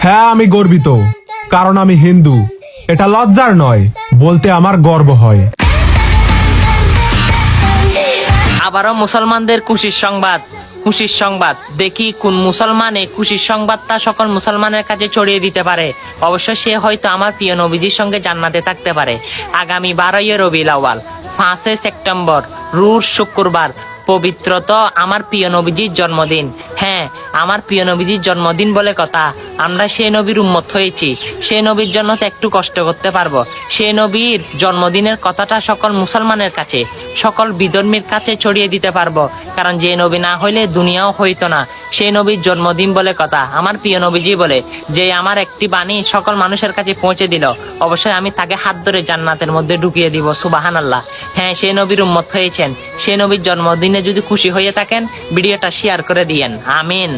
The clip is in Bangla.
হ্যাঁ, আমি গর্বিত, কারণ আমি হিন্দু। এটা লজ্জার নয়, বলতে আমার গর্ব হয়। আবারও মুসলমানদের খুশির সংবাদ দেখি কোন মুসলমান এই খুশির সংবাদটা সকল মুসলমানের কাছে ছড়িয়ে দিতে পারে। অবশ্য সে হয়তো আমার প্রিয় নবীজির সঙ্গে জান্নাতে থাকতে পারে। আগামী 12ই রবিউল আউয়াল, 5 সেপ্টেম্বর, রোজ শুক্রবার, পবিত্র তো আমার প্রিয় নবীজির জন্মদিন। হ্যাঁ, আমার প্রিয় নবীজির জন্মদিন বলে কথা। আমরা সেই নবীর উম্মত হয়েছি, সেই নবীর জন্য তো একটু কষ্ট করতে পারবো। সেই নবীর জন্মদিনের কথাটা সকল মুসলমানের কাছে, সকল বিধর্মীর কাছে ছড়িয়ে দিতে পারবো। কারণ যে নবী না হইলে দুনিয়াও হইতো না। সেই নবীর জন্মদিন বলে কথা। আমার প্রিয় নবীজি বলে যে আমার একটি বাণী সকল মানুষের কাছে পৌঁছে দিল, অবশ্যই আমি তাকে হাত ধরে জান্নাতের মধ্যে ঢুকিয়ে দিব। সুবহানাল্লাহ। হ্যাঁ, সেই নবীর উম্মত হয়েছেন। সেই নবীর জন্মদিনে যদি খুশি হয়ে থাকেন, ভিডিওটা শেয়ার করে দিয়েন। আমিন।